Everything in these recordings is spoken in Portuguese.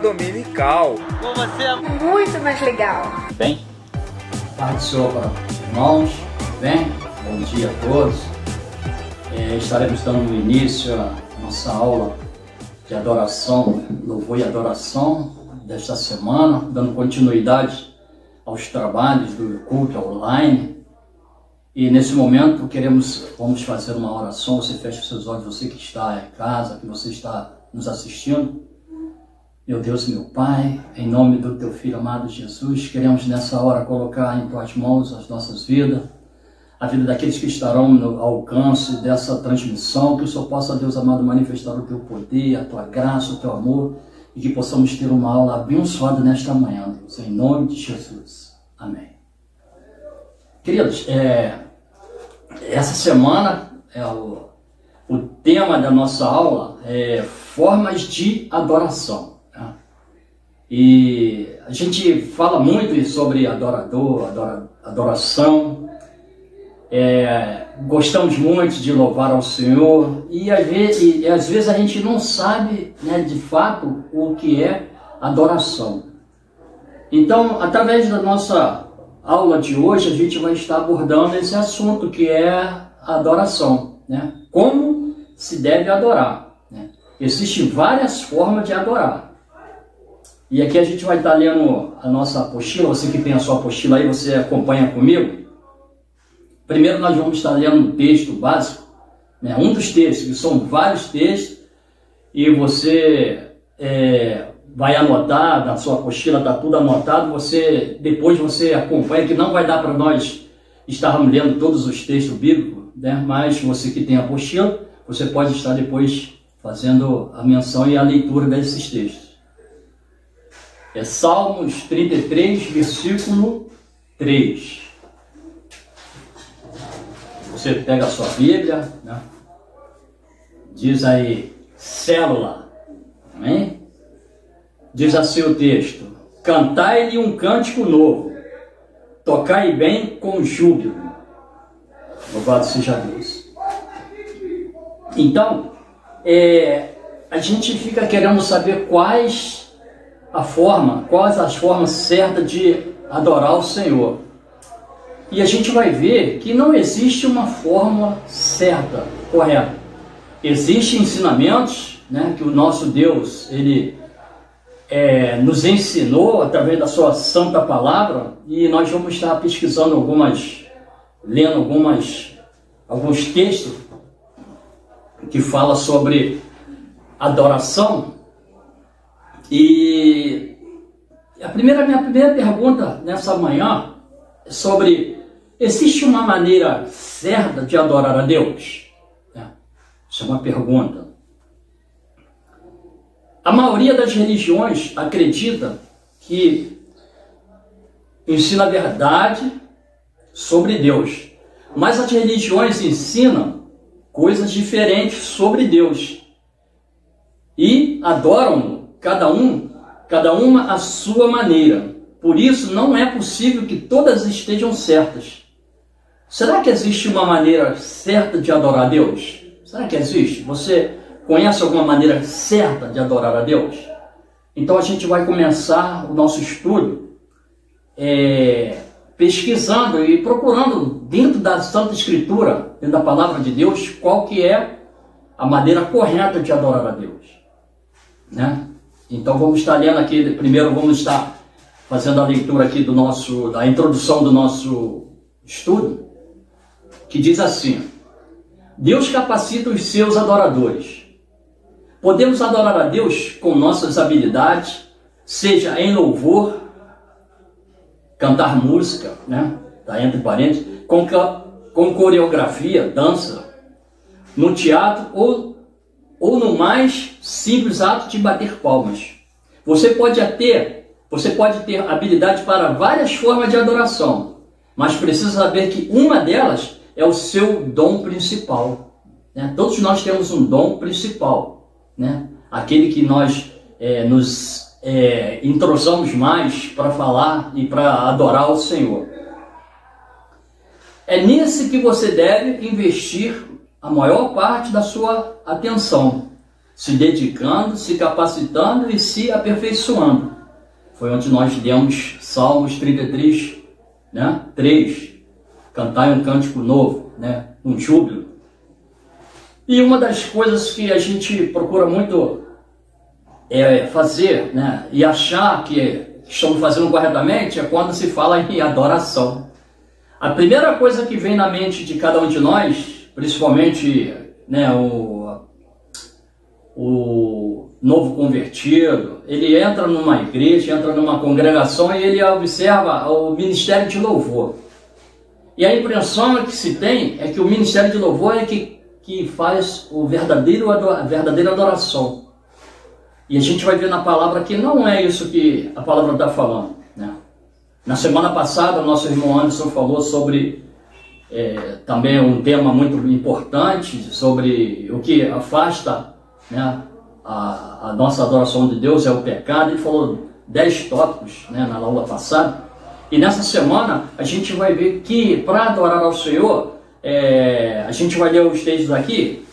dominical. Com você é muito mais legal. Bem, paz do Senhor para os irmãos. Bem, bom dia a todos. Estaremos dando início à nossa aula de adoração, louvor e adoração desta semana, dando continuidade aos trabalhos do culto online. E nesse momento vamos fazer uma oração. Você fecha os seus olhos, você que está em casa, que você está nos assistindo. Meu Deus e meu Pai, em nome do Teu Filho amado Jesus, queremos nessa hora colocar em Tuas mãos as nossas vidas, a vida daqueles que estarão no alcance dessa transmissão, que o Senhor possa, Deus amado, manifestar o Teu poder, a Tua graça, o Teu amor, e que possamos ter uma aula abençoada nesta manhã, Deus, em nome de Jesus. Amém. Queridos, essa semana, o tema da nossa aula é formas de adoração. Né? E a gente fala muito sobre adoração, gostamos muito de louvar ao Senhor e às vezes a gente não sabe, né, de fato o que é adoração. Então, através da nossa aula de hoje, a gente vai estar abordando esse assunto que é a adoração, né? Como se deve adorar, né? Existem várias formas de adorar. E aqui a gente vai estar lendo a nossa apostila. Você que tem a sua apostila aí, você acompanha comigo. Primeiro nós vamos estar lendo um texto básico, né? Um dos textos, que são vários textos, e você vai anotar, na sua apostila está tudo anotado, depois você acompanha, que não vai dar para nós estarmos lendo todos os textos bíblicos, né? Mas você que tem a apostila, você pode estar depois fazendo a menção e a leitura desses textos. Salmos 33, versículo 3. Você pega a sua Bíblia, né? Diz aí, célula, amém? Diz assim o texto: cantai-lhe um cântico novo, tocai bem com júbilo. Louvado seja Deus. Então, a gente fica querendo saber quais as formas certas de adorar o Senhor. E a gente vai ver que não existe uma fórmula certa, correta. Existem ensinamentos, né, que o nosso Deus, Ele nos ensinou através da sua santa palavra, e nós vamos estar pesquisando lendo alguns textos que falam sobre adoração. E minha primeira pergunta nessa manhã é sobre: existe uma maneira certa de adorar a Deus? Isso é uma pergunta. A maioria das religiões acredita que ensina a verdade sobre Deus, mas as religiões ensinam coisas diferentes sobre Deus e adoram cada uma à sua maneira. Por isso, não é possível que todas estejam certas. Será que existe uma maneira certa de adorar a Deus? Será que existe? Você conhece alguma maneira certa de adorar a Deus? Então a gente vai começar o nosso estudo pesquisando e procurando dentro da Santa Escritura, dentro da Palavra de Deus, qual que é a maneira correta de adorar a Deus, né? Então vamos estar lendo aqui, primeiro vamos estar fazendo a leitura aqui da introdução do nosso estudo, que diz assim: Deus capacita os seus adoradores. Podemos adorar a Deus com nossas habilidades, seja em louvor, cantar música, né? Tá entre parênteses, com coreografia, dança, no teatro ou no mais simples ato de bater palmas. Você pode ter habilidade para várias formas de adoração, mas precisa saber que uma delas é o seu dom principal, né? Todos nós temos um dom principal, né? Aquele que nós nos entrosamos mais para falar e para adorar o Senhor. É nesse que você deve investir a maior parte da sua atenção. se dedicando, se capacitando e se aperfeiçoando. Foi onde nós demos Salmos 33, né? 3, cantai um cântico novo, né? Um júbilo. E uma das coisas que a gente procura muito fazer, né? E achar que estamos fazendo corretamente é quando se fala em adoração. A primeira coisa que vem na mente de cada um de nós, principalmente, né, o novo convertido, ele entra numa igreja, entra numa congregação e ele observa o ministério de louvor. E a impressão que se tem é que o ministério de louvor é que faz a verdadeira adoração. E a gente vai ver na palavra que não é isso que a palavra está falando, né? Na semana passada, o nosso irmão Anderson falou sobre também um tema muito importante, sobre o que afasta, né, a nossa adoração de Deus, é o pecado. Ele falou 10 tópicos, né, na aula passada. E nessa semana a gente vai ver que para adorar ao Senhor, a gente vai ler os textos aqui,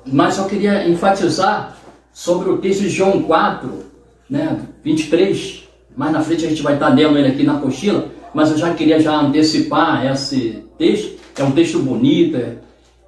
mas eu queria enfatizar sobre o texto de João 4, né, 23, mais na frente a gente vai estar lendo ele aqui na apostila, mas eu já queria antecipar esse texto. É um texto bonito,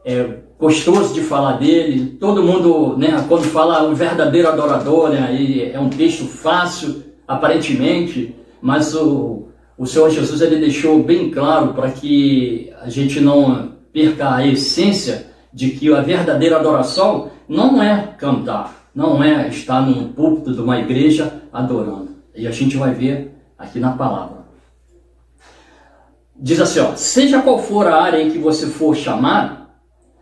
é gostoso de falar dele, todo mundo, né, quando fala o verdadeiro adorador, né, é um texto fácil, aparentemente, mas o Senhor Jesus, ele deixou bem claro para que a gente não perca a essência de que a verdadeira adoração não é cantar, não é estar num púlpito de uma igreja adorando. E a gente vai ver aqui na palavra. Diz assim, ó: seja qual for a área em que você for chamado,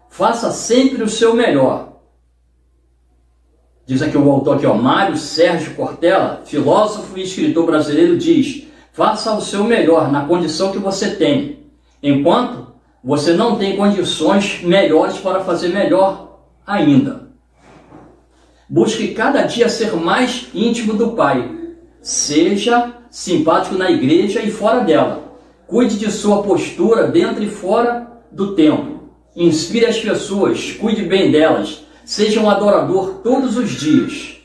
faça sempre o seu melhor. Diz aqui o autor aqui, ó, Mário Sérgio Cortella, filósofo e escritor brasileiro, diz: faça o seu melhor na condição que você tem, enquanto você não tem condições melhores para fazer melhor ainda. Busque cada dia ser mais íntimo do Pai. Seja simpático na igreja e fora dela. Cuide de sua postura dentro e fora do templo. Inspire as pessoas, cuide bem delas. Seja um adorador todos os dias.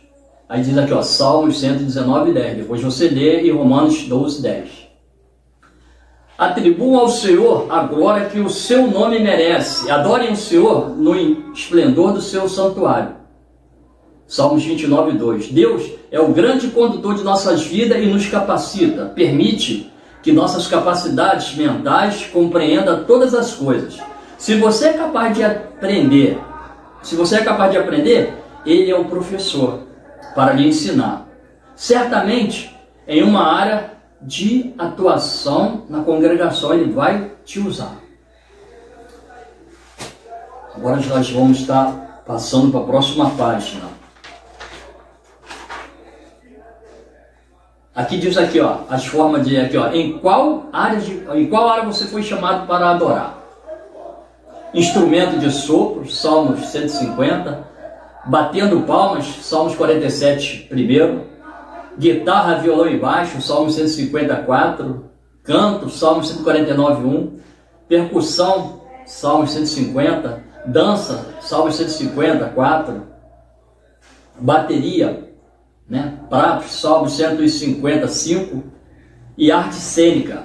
Aí diz aqui, ó, Salmos 119, 10. Depois você lê em Romanos 12, 10. Atribuam ao Senhor a glória que o seu nome merece. Adorem o Senhor no esplendor do seu santuário. Salmos 29, 2. Deus é o grande condutor de nossas vidas e nos capacita. Permite que nossas capacidades mentais compreendam todas as coisas. Se você é capaz de aprender, Ele é o professor para lhe ensinar. Certamente, em uma área de atuação na congregação, Ele vai te usar. Agora nós vamos estar passando para a próxima página. Aqui diz aqui, ó, as formas de aqui, ó, em qual área você foi chamado para adorar? Instrumento de sopro, Salmos 150, batendo palmas, Salmos 47, primeiro, guitarra, violão e baixo, Salmos 154, canto, Salmos 149, 1, percussão, Salmos 150, dança, Salmos 150, 4, bateria, né, pratos, Salmos 150, 5, e arte cênica,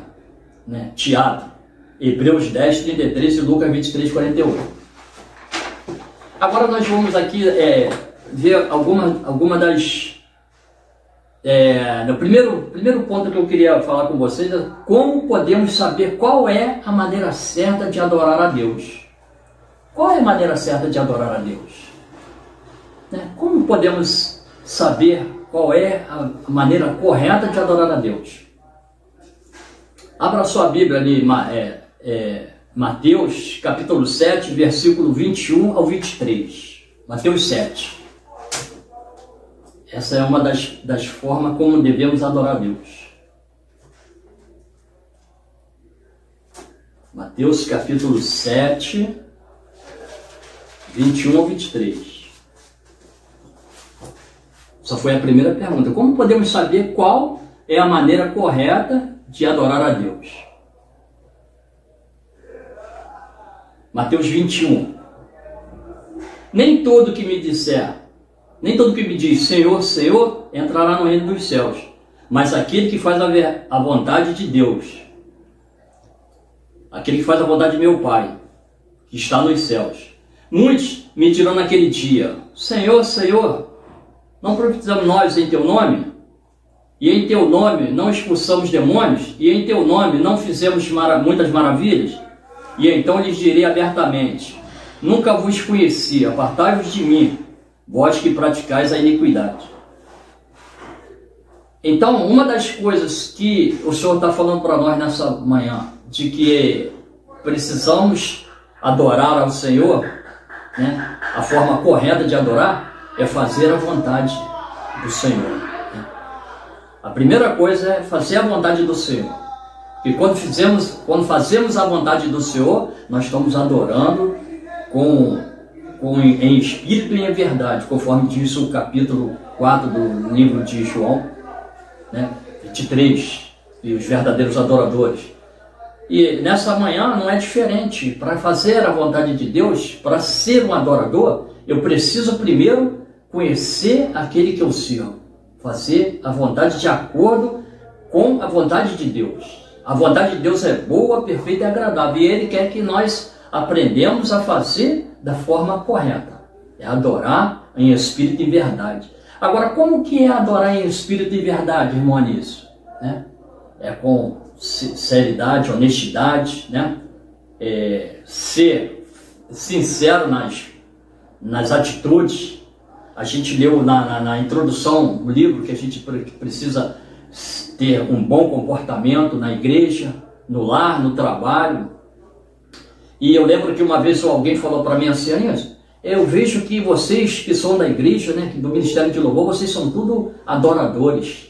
né, teatro, Hebreus 10, 33 e Lucas 23, 48. Agora nós vamos aqui ver alguma das... no primeiro ponto que eu queria falar com vocês é como podemos saber qual é a maneira certa de adorar a Deus. Qual é a maneira certa de adorar a Deus? Né? Como podemos saber qual é a maneira correta de adorar a Deus? Abra sua Bíblia ali, Mateus capítulo 7, versículo 21 ao 23. Mateus 7. Essa é uma das formas como devemos adorar a Deus. Mateus capítulo 7, 21 ao 23. Só foi a primeira pergunta. Como podemos saber qual é a maneira correta de adorar a Deus? Mateus 21. Nem todo que me disser, Nem todo que me diz Senhor, Senhor, entrará no reino dos céus, mas aquele que faz a vontade de Deus, aquele que faz a vontade de meu Pai, que está nos céus. Muitos me dirão naquele dia, Senhor, Senhor, não profetizamos nós em teu nome? E em teu nome não expulsamos demônios? E em teu nome não fizemos muitas maravilhas? E então lhes direi abertamente, nunca vos conheci, apartai-vos de mim, vós que praticais a iniquidade. Então, uma das coisas que o Senhor está falando para nós nessa manhã, de que precisamos adorar ao Senhor, né? A forma correta de adorar é fazer a vontade do Senhor, né? A primeira coisa é fazer a vontade do Senhor. E quando fazemos a vontade do Senhor, nós estamos adorando em espírito e em verdade, conforme diz o capítulo 4 do livro de João, né? 23, e os verdadeiros adoradores. E nessa manhã não é diferente. Para fazer a vontade de Deus, para ser um adorador, eu preciso primeiro conhecer aquele que eu sirvo, fazer a vontade de acordo com a vontade de Deus. A vontade de Deus é boa, perfeita e agradável, e Ele quer que nós aprendamos a fazer da forma correta, é adorar em espírito e verdade. Agora, como que é adorar em espírito e verdade, irmão Anísio? Né? É com seriedade, honestidade, né? Ser sincero nas atitudes. A gente leu na introdução do livro que a gente precisa ter um bom comportamento na igreja, no lar, no trabalho. E eu lembro que uma vez alguém falou para mim assim, Anísio, eu vejo que vocês que são da igreja, né, do Ministério de Louvor, vocês são tudo adoradores.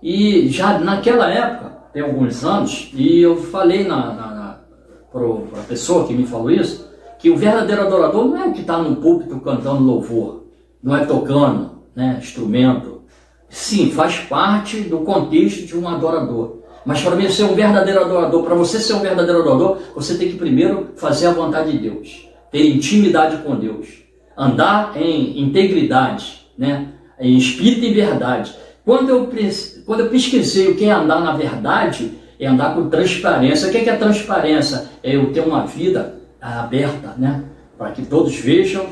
E já naquela época, tem alguns anos, e eu falei para a pessoa que me falou isso, que o verdadeiro adorador não é o que está no púlpito cantando louvor, não é tocando, né, instrumento. Sim, faz parte do contexto de um adorador. Mas para mim ser um verdadeiro adorador, para você ser um verdadeiro adorador, você tem que primeiro fazer a vontade de Deus, ter intimidade com Deus, andar em integridade, né, em espírito e verdade. Quando eu pesquisei o que é andar na verdade, é andar com transparência. O que é transparência? É eu ter uma vida aberta, né, para que todos vejam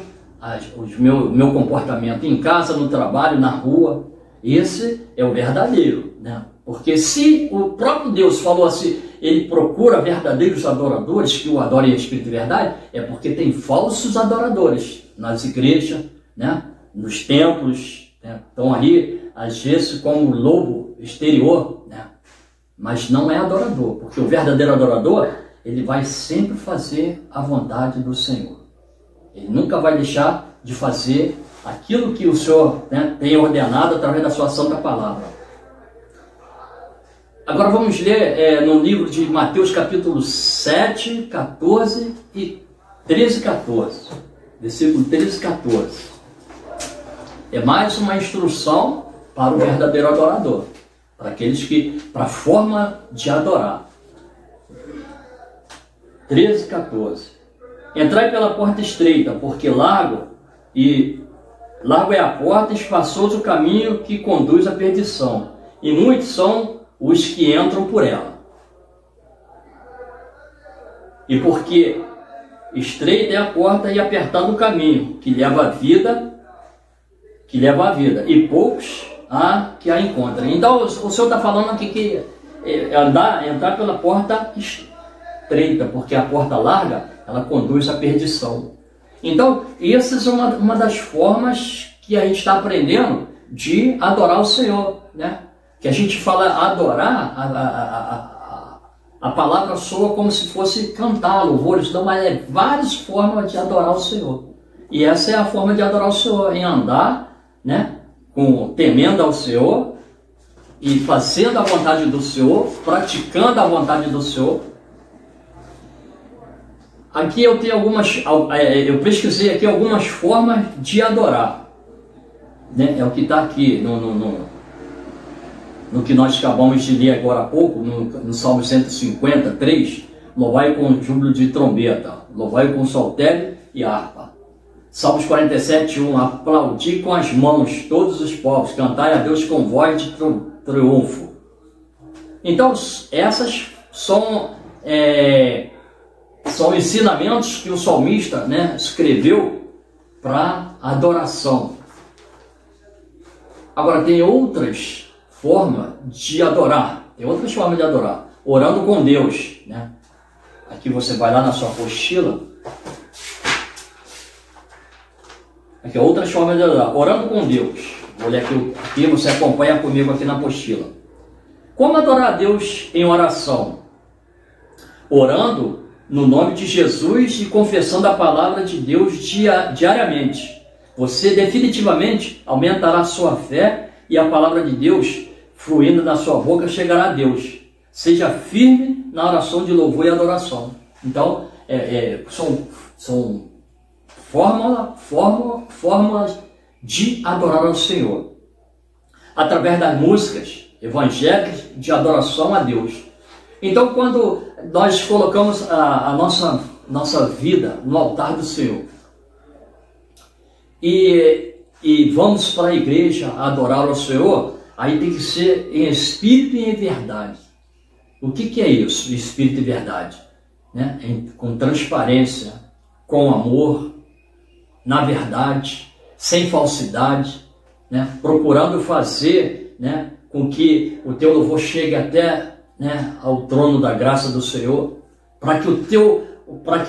o meu comportamento em casa, no trabalho, na rua. Esse é o verdadeiro, né? Porque se o próprio Deus falou assim, Ele procura verdadeiros adoradores que o adorem em espírito e verdade, é porque tem falsos adoradores nas igrejas, né? Nos templos, né? Estão ali, às vezes, como lobo exterior, né? Mas não é adorador, porque o verdadeiro adorador, ele vai sempre fazer a vontade do Senhor. Ele nunca vai deixar de fazer aquilo que o Senhor, né, tem ordenado através da sua santa palavra. Agora vamos ler no livro de Mateus capítulo 7, 14 e 13 e 14. Versículo 13 e 14. É mais uma instrução para o verdadeiro adorador. Para aqueles para a forma de adorar. 13 e 14. Entrai pela porta estreita, porque largo é a porta, espaçoso o caminho que conduz à perdição, e muitos são os que entram por ela. E porque estreita é a porta e apertado o caminho que leva à vida, e poucos há que a encontrem. Então o Senhor está falando aqui que entrar pela porta estreita, porque a porta larga, ela conduz à perdição. Então, essa é uma das formas que a gente está aprendendo de adorar o Senhor, né? Que a gente fala adorar, a palavra soa como se fosse cantar louvores, não, mas é várias formas de adorar o Senhor. E essa é a forma de adorar o Senhor, em andar, né, temendo ao Senhor e fazendo a vontade do Senhor, praticando a vontade do Senhor. Aqui eu tenho eu pesquisei aqui algumas formas de adorar, né? É o que está aqui no que nós acabamos de ler agora há pouco, no Salmo 153, louvai com júbilo de trombeta, louvai com saltério e harpa. Salmos 47:1, aplaudi com as mãos todos os povos, cantai a Deus com voz de triunfo. Então, essas são ensinamentos que o salmista, né, escreveu para adoração. Agora, tem outras formas de adorar, orando com Deus, né? Aqui você vai lá na sua apostila. Aqui, outras formas de adorar. Orando com Deus. Vou ler aqui, você acompanha comigo aqui na apostila. Como adorar a Deus em oração? Orando no nome de Jesus e confessando a palavra de Deus diariamente. Você definitivamente aumentará a sua fé e a palavra de Deus, fluindo da sua boca, chegará a Deus. Seja firme na oração de louvor e adoração. Então, são formas de adorar ao Senhor. Através das músicas evangélicas de adoração a Deus. Então, quando nós colocamos a nossa vida no altar do Senhor e vamos para a igreja adorar ao Senhor, aí tem que ser em espírito e em verdade. O que é isso, espírito e verdade? Né? Com transparência, com amor, na verdade, sem falsidade, né? Procurando fazer, né, com que o teu louvor chegue até, né, ao trono da graça do Senhor, para que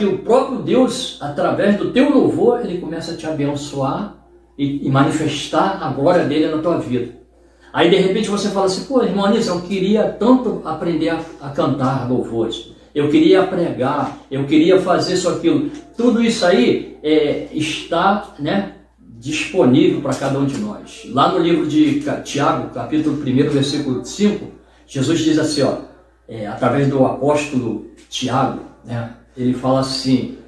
o próprio Deus, através do teu louvor, ele comece a te abençoar e manifestar a glória dele na tua vida. Aí de repente você fala assim, pô, irmão Anísio, eu queria tanto aprender a cantar louvores, eu queria pregar, eu queria fazer isso, aquilo. Tudo isso aí está, né, disponível para cada um de nós. Lá no livro de Tiago, capítulo 1, versículo 5, Jesus diz assim, ó, através do apóstolo Tiago, né, ele fala assim,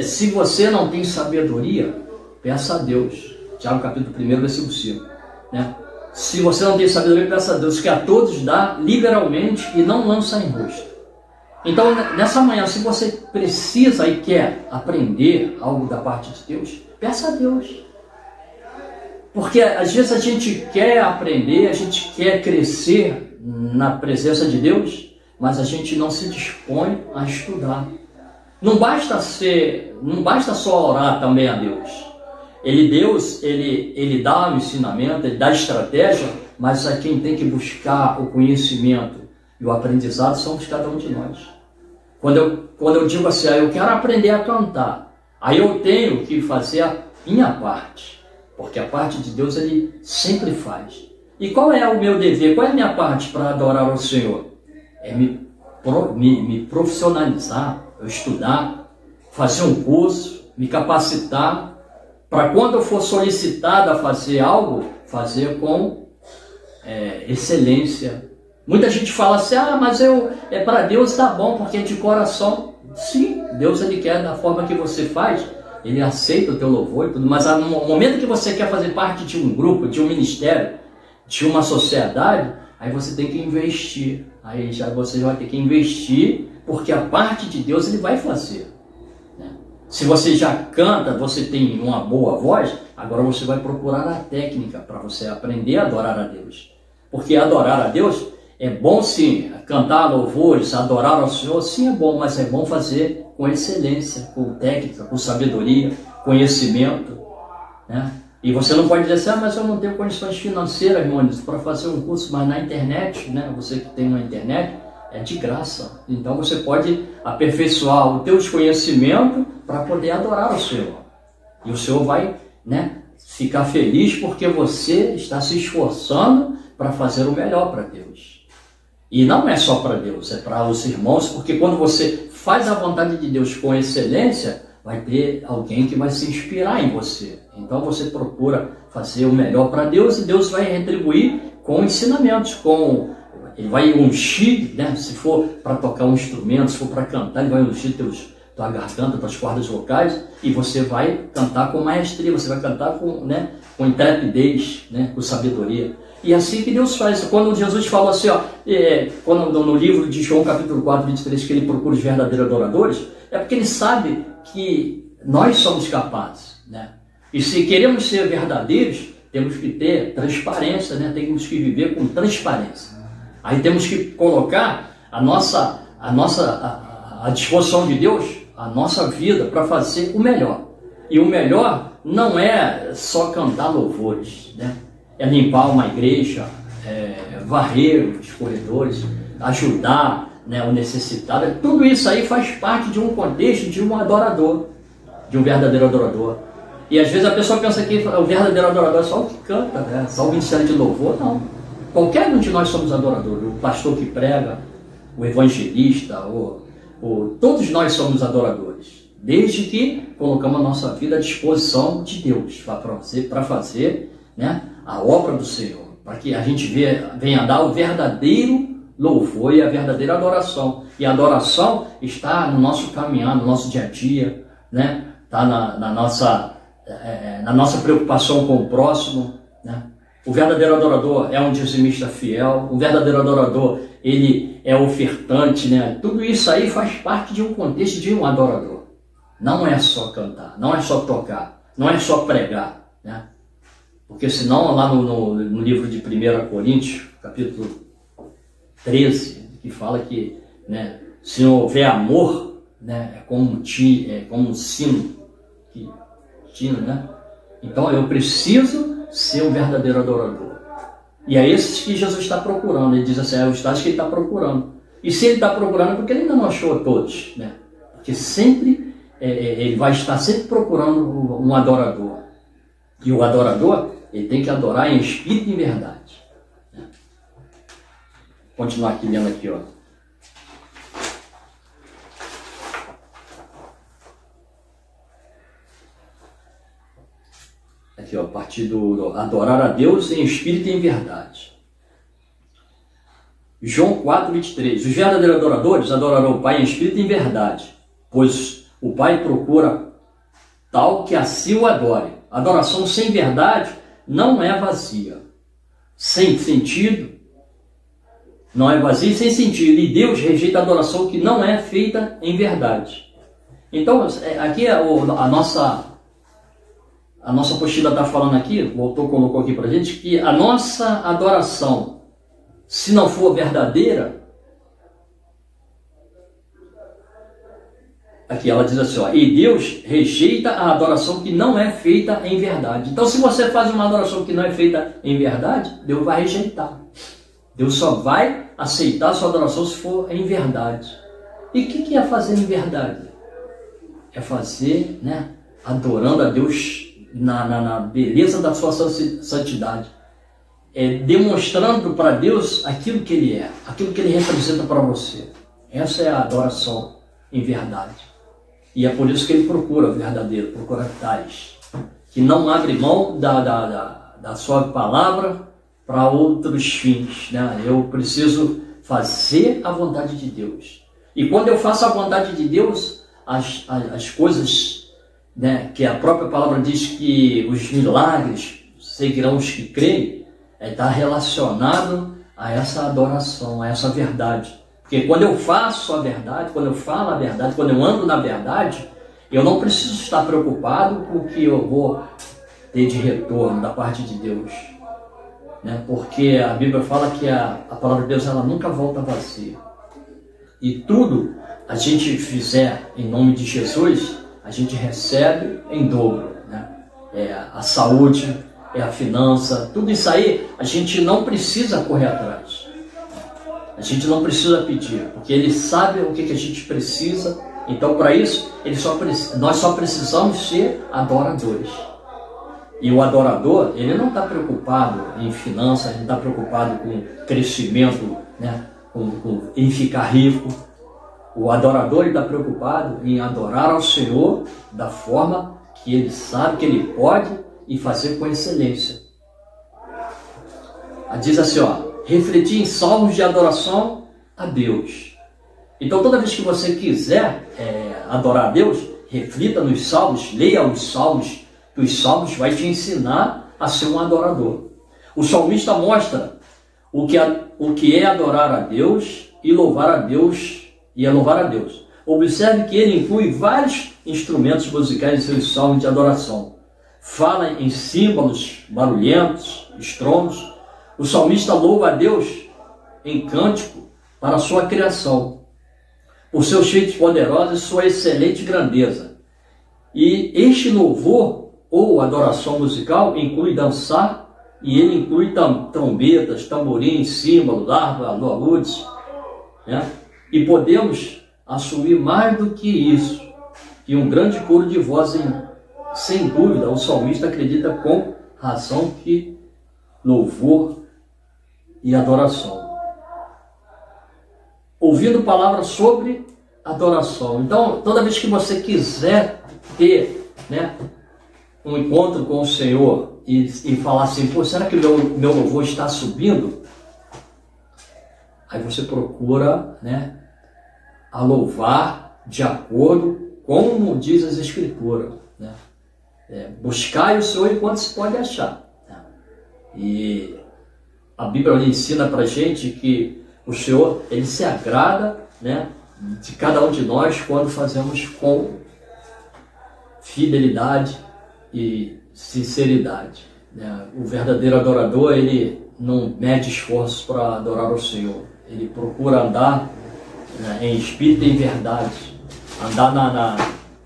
se você não tem sabedoria, peça a Deus. Tiago capítulo 1, versículo 5. Né? Se você não tem sabedoria, peça a Deus, que a todos dá liberalmente e não lança em rosto. Então, nessa manhã, se você precisa e quer aprender algo da parte de Deus, peça a Deus. Porque às vezes a gente quer aprender, a gente quer crescer na presença de Deus, mas a gente não se dispõe a estudar. Não basta só orar também a Deus. Deus dá o ensinamento, ele dá a estratégia, mas a quem tem que buscar o conhecimento e o aprendizado somos cada um de nós. Quando eu digo assim, eu quero aprender a cantar, aí eu tenho que fazer a minha parte, porque a parte de Deus ele sempre faz. E qual é o meu dever, qual é a minha parte para adorar ao Senhor? É me profissionalizar, eu estudar, fazer um curso, me capacitar, para quando eu for solicitado a fazer algo, fazer com excelência. Muita gente fala assim, mas para Deus tá bom, porque é de coração. Sim, Deus ele quer da forma que você faz, ele aceita o teu louvor e tudo, mas no momento que você quer fazer parte de um grupo, de um ministério, de uma sociedade, aí você tem que investir. Aí você vai ter que investir, porque a parte de Deus ele vai fazer. Se você já canta, você tem uma boa voz, agora você vai procurar a técnica para você aprender a adorar a Deus. Porque adorar a Deus é bom sim, cantar louvores, adorar ao Senhor, sim é bom, mas é bom fazer com excelência, com técnica, com sabedoria, conhecimento. Né? E você não pode dizer assim, mas eu não tenho condições financeiras, irmãos, para fazer um curso, mas na internet, né? Você que tem uma internet, é de graça. Então você pode aperfeiçoar o teu conhecimento para poder adorar o Senhor. E o Senhor vai, né, ficar feliz porque você está se esforçando para fazer o melhor para Deus. E não é só para Deus, é para os irmãos, porque quando você faz a vontade de Deus com excelência, vai ter alguém que vai se inspirar em você. Então você procura fazer o melhor para Deus e Deus vai retribuir com ensinamentos, ele vai ungir, né? Se for para tocar um instrumento, se for para cantar, ele vai ungir tua garganta, tuas cordas vocais, e você vai cantar com maestria, você vai cantar com intrepidez, né? Com sabedoria. E assim que Deus faz. Quando Jesus falou assim, no livro de João capítulo 4, 23, que ele procura os verdadeiros adoradores, é porque ele sabe que nós somos capazes, né? E se queremos ser verdadeiros, temos que ter transparência, né? Temos que viver com transparência. Aí temos que colocar a disposição de Deus, a nossa vida, para fazer o melhor. E o melhor não é só cantar louvores, né? É limpar uma igreja, varrer os corredores, ajudar, né, o necessitado. Tudo isso aí faz parte de um contexto de um adorador, de um verdadeiro adorador. E às vezes a pessoa pensa que o verdadeiro adorador é só o que canta, né? Só o ministério de louvor. Não. Qualquer um de nós somos adoradores. O pastor que prega, o evangelista, todos nós somos adoradores. Desde que colocamos a nossa vida à disposição de Deus para fazer, né, a obra do Senhor. Para que a gente venha dar o verdadeiro louvor e a verdadeira adoração. E a adoração está no nosso caminhar, no nosso dia a dia, né? Está na nossa preocupação com o próximo, né? O verdadeiro adorador é um dizimista fiel. O verdadeiro adorador, ele é ofertante, né? Tudo isso aí faz parte de um contexto de um adorador. Não é só cantar, não é só tocar, não é só pregar, né? Porque senão lá no livro de 1 Coríntios, capítulo 13, que fala que, né, se não houver amor, né, é como um sino, né? Então eu preciso ser um verdadeiro adorador. E é esses que Jesus está procurando. Ele diz assim, é os tais que ele está procurando. E se ele está procurando, é porque ele ainda não achou todos, né? Porque sempre ele vai estar sempre procurando um adorador. E o adorador, ele tem que adorar em espírito e em verdade. Né? Vou continuar aqui lendo aqui, ó. Aqui, ó, a partir do adorar a Deus em espírito e em verdade. João 4:23. Os verdadeiros adoradores adorarão o Pai em espírito e em verdade, pois o Pai procura tal que assim o adore. Adoração sem verdade não é vazia, sem sentido, não é vazia e sem sentido. E Deus rejeita a adoração que não é feita em verdade. Então, aqui a nossa apostila está falando aqui, o autor colocou aqui para a gente, que a nossa adoração, se não for verdadeira, aqui ela diz assim, ó, e Deus rejeita a adoração que não é feita em verdade. Então, se você faz uma adoração que não é feita em verdade, Deus vai rejeitar. Deus só vai aceitar a sua adoração se for em verdade. E o que é fazer em verdade? É fazer, né, adorando a Deus na beleza da sua santidade. Demonstrando para Deus aquilo que Ele é, aquilo que Ele representa para você. Essa é a adoração em verdade. E é por isso que Ele procura o verdadeiro, procura tais, que não abre mão da sua palavra para outros fins, né? Eu preciso fazer a vontade de Deus. E quando eu faço a vontade de Deus, as coisas, né, que a própria palavra diz que os milagres seguirão os que creem, está relacionado a essa adoração, a essa verdade. Porque quando eu faço a verdade, quando eu falo a verdade, quando eu ando na verdade, eu não preciso estar preocupado com o que eu vou ter de retorno da parte de Deus, né? Porque a Bíblia fala que a palavra de Deus, ela nunca volta vazia. E tudo a gente fizer em nome de Jesus, a gente recebe em dobro, né? A saúde, a finança, tudo isso aí a gente não precisa correr atrás. A gente não precisa pedir, porque Ele sabe o que a gente precisa. Então, para isso, nós só precisamos ser adoradores. E o adorador, ele não está preocupado em finanças, ele não está preocupado com crescimento, né? Em ficar rico. O adorador está preocupado em adorar ao Senhor da forma que ele sabe que ele pode e fazer com excelência. Diz assim, ó, refletir em salmos de adoração a Deus. Então, toda vez que você quiser adorar a Deus, reflita nos salmos, leia os salmos, que os salmos vai te ensinar a ser um adorador. O salmista mostra o que é adorar a Deus e louvar a Deus. Observe que ele inclui vários instrumentos musicais em seus salmos de adoração. Fala em símbolos barulhentos, estrondos. O salmista louva a Deus em cântico para a sua criação, por seus feitos poderosos e sua excelente grandeza. E este louvor ou adoração musical inclui dançar, e ele inclui trombetas, tamborins, símbolos, harpa, alaúdes, né? E podemos assumir mais do que isso, que um grande coro de vozes, sem dúvida, o salmista acredita com razão que louvor e adoração. Ouvindo palavras sobre adoração. Então, toda vez que você quiser ter, né, um encontro com o Senhor e falar assim, pô, será que meu louvor está subindo? Aí você procura, né, a louvar de acordo com como diz as Escrituras, né? Buscai o Senhor enquanto se pode achar, né? E a Bíblia ensina para a gente que o Senhor, ele se agrada, né, de cada um de nós quando fazemos com fidelidade e sinceridade, né? O verdadeiro adorador, ele não mede esforços para adorar o Senhor. Ele procura andar, né, em espírito e em verdade, andar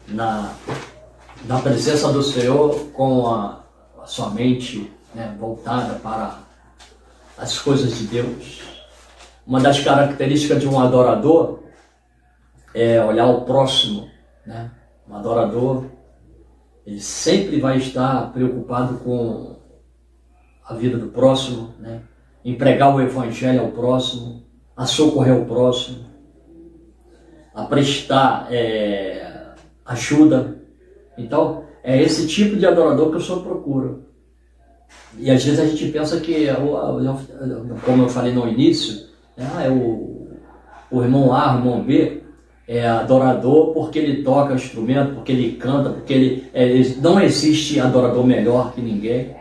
na presença do Senhor com a sua mente, né, voltada para as coisas de Deus. Uma das características de um adorador é olhar o próximo, né? Um adorador, ele sempre vai estar preocupado com a vida do próximo, né? Em pregar o evangelho ao próximo, a socorrer o próximo, a prestar ajuda. Então, é esse tipo de adorador que o Senhor procura. E às vezes a gente pensa que, como eu falei no início, o irmão A, o irmão B, é adorador porque ele toca instrumento, porque ele canta, porque não existe adorador melhor que ninguém.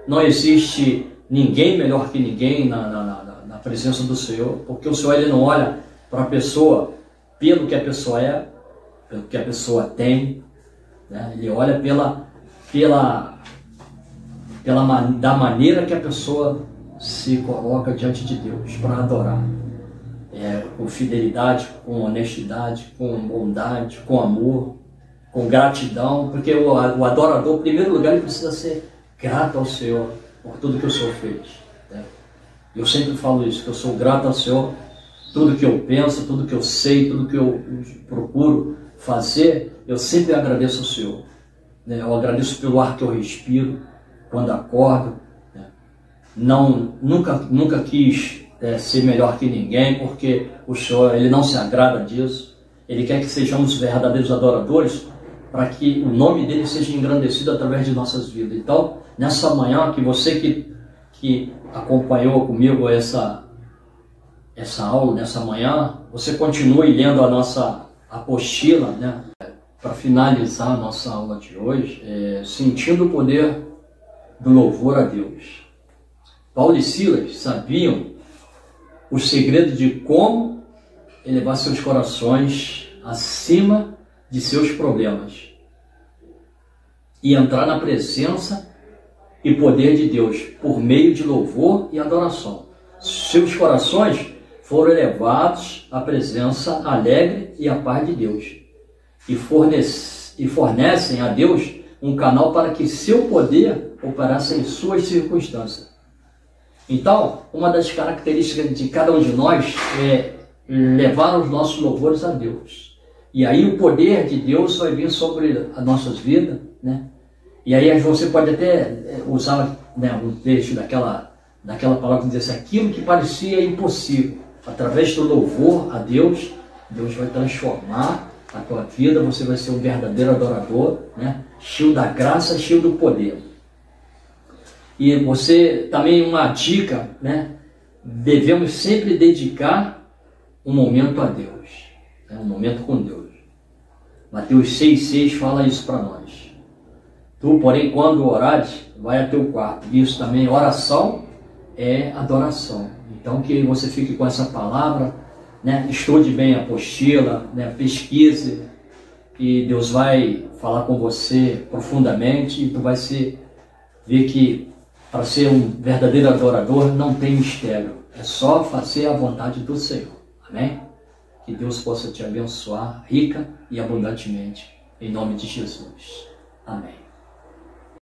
Não existe ninguém melhor que ninguém na presença do Senhor, porque o Senhor, ele não olha para a pessoa pelo que a pessoa é, pelo que a pessoa tem, né? Ele olha da maneira que a pessoa se coloca diante de Deus para adorar, com fidelidade, com honestidade, com bondade, com amor, com gratidão, porque o adorador, em primeiro lugar, ele precisa ser grato ao Senhor por tudo que o Senhor fez, né? Eu sempre falo isso, que eu sou grato ao Senhor, tudo que eu penso, tudo que eu sei, tudo que eu procuro fazer, eu sempre agradeço ao Senhor, né? Eu agradeço pelo ar que eu respiro quando acordo, né? Nunca quis ser melhor que ninguém, porque o Senhor, ele não se agrada disso. Ele quer que sejamos verdadeiros adoradores, para que o nome dele seja engrandecido através de nossas vidas. Então, nessa manhã, que você que acompanhou comigo essa aula, nessa manhã, você continue lendo a nossa apostila, né? Para finalizar a nossa aula de hoje, sentindo o poder do louvor a Deus. Paulo e Silas sabiam o segredo de como elevar seus corações acima de seus problemas e entrar na presença e poder de Deus por meio de louvor e adoração. Seus corações foram elevados à presença alegre e à paz de Deus e fornecem a Deus um canal para que seu poder operasse em suas circunstâncias. Então, uma das características de cada um de nós é levar os nossos louvores a Deus. E aí o poder de Deus vai vir sobre as nossas vidas, né? E aí você pode até usar, né, um trecho daquela palavra que diz assim, aquilo que parecia impossível. Através do louvor a Deus, Deus vai transformar a tua vida, você vai ser um verdadeiro adorador, né? Cheio da graça, cheio do poder. E você, também uma dica, né? Devemos sempre dedicar um momento a Deus, né? Um momento com Deus. Mateus 6,6 fala isso para nós. Tu, porém, quando orares, vai a teu quarto. Isso também, oração é adoração. Então que você fique com essa palavra né? Estude bem a apostila, né? Pesquise, e Deus vai falar com você profundamente, e tu vai ver que para ser um verdadeiro adorador não tem mistério, é só fazer a vontade do Senhor. Amém? Que Deus possa te abençoar rica e abundantemente, em nome de Jesus. Amém.